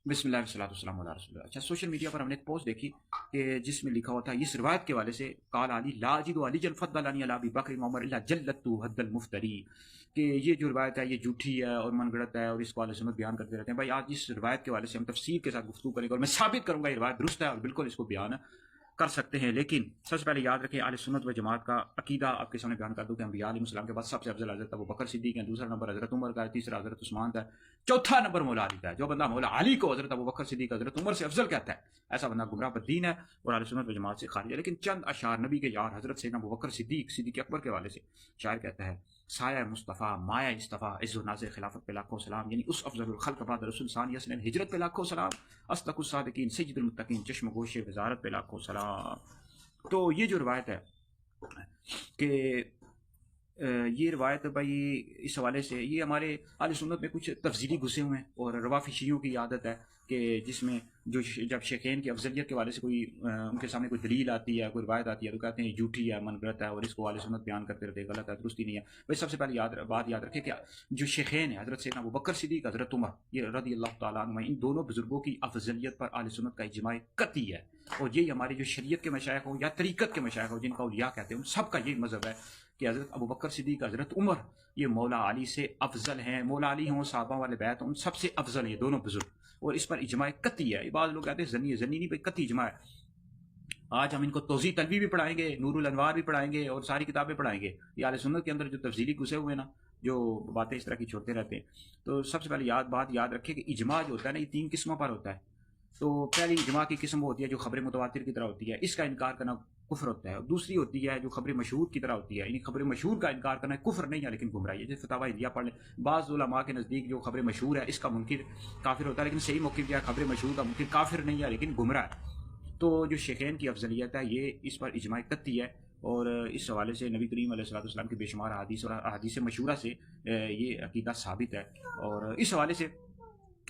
بسم اللہ والصلاۃ والسلام علی رسول اللہ۔ اچھا، سوشل میڈیا پر ہم نے ایک پوسٹ دیکھی کہ جس میں لکھا ہوا تھا اس روایت کے حوالے سے، قال علی لا اجد علی جل فضلنی علی ابی بکر و عمر الا جلت حد المفتری، کہ یہ جو روایت ہے یہ جھوٹی ہے اور من گڑت ہے، اور اس کو اہل سنت بیان کرتے رہتے ہیں۔ بھائی آج اس روایت کے حوالے سے ہم تفصیل کے ساتھ گفتگو کریں گے، اور میں ثابت کروں گا یہ روایت درست ہے اور بالکل اس کو بیان کر سکتے ہیں۔ لیکن سب سے پہلے یاد رکھیں، اہل سنت و جماعت کا عقیدہ آپ کے سامنے بیان کر دوں کہ انبیاء علیہ السلام کے بعد سب سے افضل حضرت ابو بکر صدیق ہیں، دوسرا نمبر حضرت عمر کا ہے، تیسرا حضرت عثمان کا ہے، چوتھا نمبر مولا علی کا ہے۔ جو بندہ مولا علی کو حضرت ابو بکر صدیق حضرت عمر سے افضل کہتا ہے، ایسا بندہ گمراہ بدین ہے اور اہل سنت و جماعت سے خارج ہے۔ لیکن چند اشعار نبی کے یار حضرت سیدنا ابو بکر صدیق اکبر کے حوالے سے شاعر کہتا ہے، سایہ مصطفیٰ مایہ اصطفیٰ عز و ناز خلافت پہ لاکھوں سلام، یعنی اس افضل الخلق بعد رسول ثانی اسلم ہجرت پہ لاکھوں سلام، اصدق الصادقین سید المتقین چشم گوش وزارت پہ لاکھوں سلام۔ تو یہ جو روایت ہے کہ یہ روایت بھائی اس حوالے سے یہ ہمارے اہل سنت میں کچھ تفصیلی گھسے ہوئے ہیں، اور روافی شیعوں کی عادت ہے کہ جس میں جب شیخین کی افضلیت کے حوالے سے کوئی ان کے سامنے کوئی دلیل آتی ہے، کوئی روایت آتی ہے، تو کہتے ہیں یہ جھوٹی ہے، من گڑت ہے، اور اس کو اہل سنت بیان کرتے رہتے ہیں، غلط ہے، درستی نہیں ہے۔ بھائی سب سے پہلے بات یاد رکھیں کہ جو شیخین ہیں حضرت سیدنا ابو بکر صدیق حضرت عمر یہ رضی اللہ تعالیٰ عنہ، ان دونوں بزرگوں کی افضلیت پر اہل سنت کا اجماع قطعی ہے، اور یہی ہماری جو شریعت کے مشائخ ہوں یا طریقت کے مشائخ ہوں جن کا اولیاء کہتے ہیں، ان سب کا یہی مذہب ہے کہ حضرت ابو بکر صدیق حضرت عمر یہ مولا علی سے افضل ہیں، مولا علی ہوں صحابہ والے بیت ان سب سے افضل ہیں دونوں بزرگ، اور اس پر اجماع قطعی ہے۔ بعض لوگ کہتے ہیں زنی نہیں، بھائی قطعی اجماع ہے۔ آج ہم ان کو توضیح تلوی بھی پڑھائیں گے، نور الانوار بھی پڑھائیں گے، اور ساری کتابیں پڑھائیں گے۔ یہ اہل سنت کے اندر جو تفصیلی گھسے ہوئے نا، جو باتیں اس طرح کی چھوڑتے رہتے ہیں، تو سب سے پہلے بات یاد رکھیں کہ اجماع جو ہوتا ہے نا، یہ 3 قسموں پر ہوتا ہے۔ تو پہلی اجماع کی قسم وہ ہوتی ہے جو خبر متواتر کی طرح ہوتی ہے، اس کا انکار کرنا کفر ہوتا ہے، اور دوسری ہوتی ہے جو خبر مشہور کی طرح ہوتی ہے، یعنی خبر مشہور کا انکار کرنا کفر نہیں ہے لیکن گمراہی ہے۔ جیسے فتاوی ہدیہ پڑھ لیں، بعض علماء کے نزدیک جو خبر مشہور ہے اس کا منکر کافر ہوتا ہے، لیکن صحیح موقف کیا ہے، خبر مشہور کا منکر کافر نہیں ہے لیکن گمراہ ہے۔ تو جو شیخین کی افضلیت ہے یہ اس پر اجماع قطعی ہے، اور اس حوالے سے نبی کریم علیہ الصلوۃ والسلام کی بے شمار احادیث اور احادیث مشہورہ سے یہ عقیدہ ثابت ہے۔ اور اس حوالے سے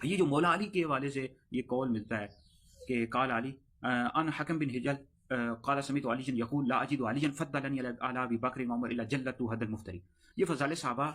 یہ جو مولا علی کے حوالے سے یہ قول ملتا ہے کہ قال علی ان حکم بن حجل قال سمعت علی یقول لا اجد علی فضلنی علی ابی بکر و عمر الا جلت حد المفتری۔ یہ فضائل صحابہ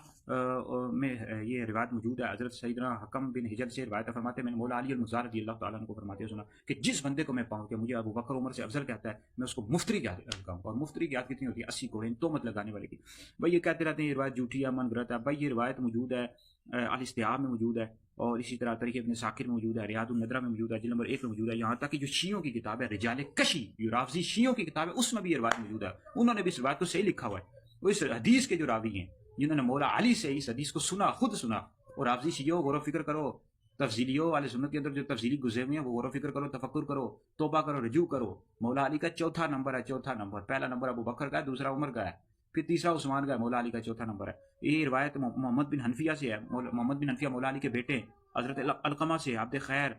میں یہ روایت موجود ہے۔ حضرت سیدنا حکم بن حجل سے روایت فرماتے ہیں، میں نے مولا علی المزار رضی اللہ تعالیٰ عنہ کو فرماتے ہوئے سنا کہ جس بندے کو میں پاؤں کہ مجھے ابو بکر عمر سے افضل کہتا ہے، میں اس کو مفتری کہوں گا۔ اور مفتری کی یاد کتنی ہوتی ہے؟ 80 کوڑے، تہمت لگانے والے کی۔ بھائی یہ کہتے رہتے ہیں یہ روایت جھوٹی ہے، من گڑت ہے۔ بھائی یہ روایت موجود ہے الاستیاب میں موجود ہے، اور اسی طرح طریق ابن ساکر میں موجود ہے، ریاض الندرہ میں موجود ہے، جلد نمبر 1 میں موجود ہے، یہاں تک کہ جو شیعوں کی کتاب ہے رجال کشی، جو رافضی شیعوں کی کتاب ہے اس میں بھی یہ روایت موجود ہے، انہوں نے بھی اس روایت کو صحیح لکھا ہوا ہے۔ وہ اس حدیث کے جو راوی ہیں جنہوں نے مولا علی سے اس حدیث کو سنا، خود سنا، اور رافضی شیعوں غور و فکر کرو، تفضیلیوں والے سنت کے اندر جو تفضیلی گزے ہوئے ہیں وہ غور و فکر کرو، تفکر کرو، توبہ کرو، رجوع کرو۔ مولا علی کا چوتھا نمبر ہے، چوتھا نمبر، پہلا نمبر ابو بکر کا ہے، دوسرا عمر کا ہے، پھر تیسرا عثمان کا ہے، مولا علی کا چوتھا نمبر ہے۔ یہ روایت محمد بن حنفیہ سے ہے، محمد بن حنفیہ مولا علی کے بیٹے حضرت علقمہ سے، عبد خیر،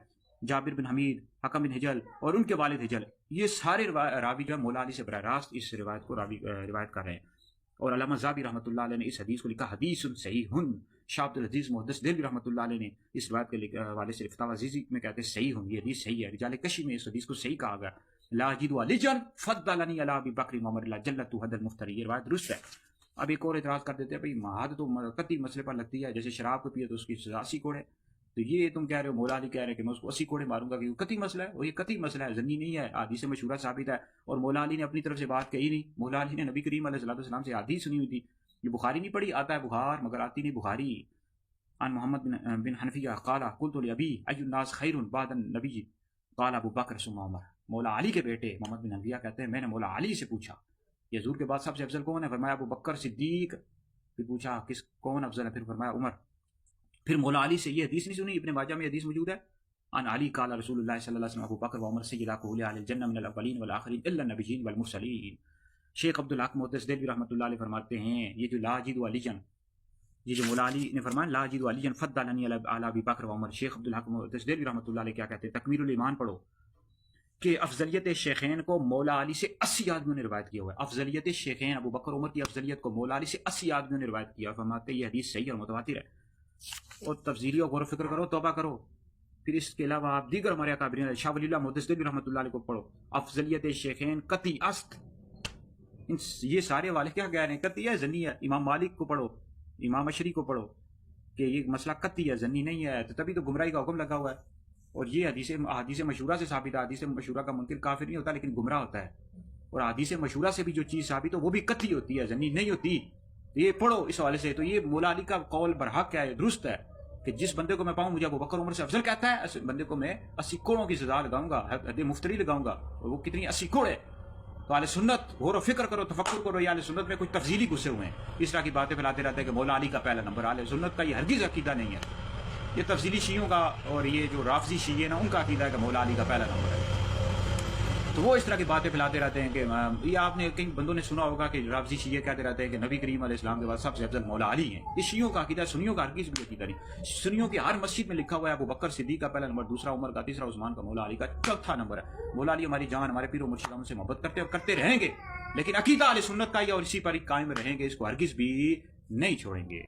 جابر بن حمید، حکم بن حجل اور ان کے والد حجل، یہ سارے راوی جو ہے مولا علی سے براہ راست اس روایت کو روایت کر رہے ہیں۔ اور علامہ ذابی رحمۃ اللہ علیہ نے اس حدیث کو لکھا حدیث صحیح، شاہ عبد العزیز محدث دہلوی رحمۃ اللہ علیہ نے اس روایت کے حوالے سے فتاوی عزیزی میں کہتے ہیں صحیح، یہ حدیث صحیح ہے۔ رجال کشی میں اس حدیث کو صحیح کہا گیا، لا اجد علیجا فضلنی علی ابی بکر و عمر الا جلت حد المفتری، یہ روایت درست ہے۔ اب ایک اور اعتراض کر دیتے ہیں، بھائی حد تو قطعی مسئلے پر لگتی ہے، جیسے شراب کو پیے تو اس کی سزا 80 کوڑے، تو یہ تم کہہ رہے ہو مولا علی کہہ رہے ہیں کہ میں اس کو 80 کوڑے ماروں گا، کہ قطعی مسئلہ ہے، اور یہ قطعی مسئلہ ہے، زنی نہیں ہے، حدیث مشہورہ ثابت ہے، اور مولا علی نے اپنی طرف سے بات کہی نہیں، مولا علی نے نبی کریم علیہ الصلوۃ والسلام سے حدیث سنی ہوئی تھی، یہ بخاری نہیں پڑھی، آتا ہے بخار مگر آتی نہیں بخاری۔ عن محمد بن حنفیہ قال قلت لابی ای الناس خیر بعد النبی قال ابو بکر ثم عمر۔ مولا علی کے بیٹے محمد بن حنفیہ کہتے ہیں میں نے مولا علی سے پوچھا کہ حضور کے بعد سب سے افضل کون ہے؟ فرمایا ابو بکر صدیق۔ پھر پوچھا کون افضل ہے؟ پھر فرمایا عمر۔ پھر مولا علی سے یہ حدیث نہیں سنی؟ ابن ماجہ میں حدیث موجود ہے، عن علی قال رسول اللہ صلی اللہ علیہ وسلم ابو بکر و عمر سیدا اہل الجنہ من الاولین والآخرین الا النبیین والمرسلین۔ شیخ عبدالحق محدث دہلوی رحمۃ اللہ علیہ فرماتے ہیں یہ جو لا اجد علیجن، یہ جو مولا علی نے فرمایا لا اجد علیجن فضلنی علی ابی بکر و عمر، شیخ عبدالحق محدث دہلوی رحمۃ اللہ علیہ کیا کہتے ہیں؟ تکمیل الایمان پڑھو کہ افضلیت شیخین کو مولا علی سے 80 آدمیوں نے روایت کیا ہوا ہے۔ افضلیت شیخین ابو بکر عمر کی افضلیت کو مولا علی سے 80 آدمیوں نے روایت کیا، فرماتے ہیں یہ حدیث صحیح اور متواتر ہے۔ اور تفصیلی اور غور و فکر کرو، توبہ کرو۔ پھر اس کے علاوہ آپ دیگر ہمارے اکابرین شاہ ولی اللہ محدث دہلوی رحمۃ اللہ علیہ کو پڑھو، افضلیت شیخین قطعی است، یہ سارے والے کیا کہہ رہے ہیں؟ قطعی ہے، زنی ہے۔ امام مالک کو پڑھو، امام اشری کو پڑھو کہ یہ مسئلہ قطعی ہے، زنی نہیں ہے، تو تبھی تو گمراہی کا حکم لگا ہوا ہے۔ اور یہ حدیث مشہورہ سے ثابت ہے. حدیث مشہورہ کا منکر کافر نہیں ہوتا لیکن گمراہ ہوتا ہے. اور حدیث مشہورہ سے بھی جو چیز ثابت ہو وہ بھی قطعی ہوتی ہے، ظنی نہیں ہوتی. یہ پڑھو اس حوالے سے. تو یہ مولا علی کا قول برحق ہے، درست ہے کہ جس بندے کو میں پاؤں مجھے ابو بکر عمر سے افضل کہتا ہے، اس بندے کو میں 80 کوڑوں کی سزا لگاؤں گا، حد مفتری لگاؤں گا. اور وہ کتنی 80 کوڑ ہے. تو اہل سنت غور و فکر کرو، تفکر کرو. یہ اہل سنت میں کچھ تفضیلی گھسے ہوئے ہیں، اس طرح کی باتیں پھیلاتے رہتے ہیں کہ مولا علی کا پہلا نمبر. اہل سنت کا یہ ہرگز عقیدہ نہیں ہے. یہ تفضیلی شیعوں کا اور یہ جو رافضی شیعے نا ان کا عقیدہ ہے کہ مولا علی کا پہلا نمبر ہے. تو وہ اس طرح کی باتیں پھیلاتے رہتے ہیں کہ یہ آپ نے کئی بندوں نے سنا ہوگا کہ رافضی شیعہ کہتے رہتے ہیں کہ نبی کریم علیہ السلام کے بعد سب سے افضل مولا علی ہیں. یہ شیعوں کا عقیدہ ہے، سنیوں کا ہرگز بھی عقیدہ نہیں. سنیوں کی ہر مسجد میں لکھا ہوا ہے ابو بکر صدیق کا پہلا نمبر، دوسرا عمر کا، تیسرا عثمان کا، مولا علی کا چوتھا نمبر ہے. مولا علی ہماری جان، ہمارے پیر و مرشد ہم سے محبت کرتے اور کرتے رہیں گے، لیکن عقیدہ اہل سنت کا ہی اور اسی پر ہی قائم رہیں گے، اس کو ہرگز بھی نہیں چھوڑیں گے.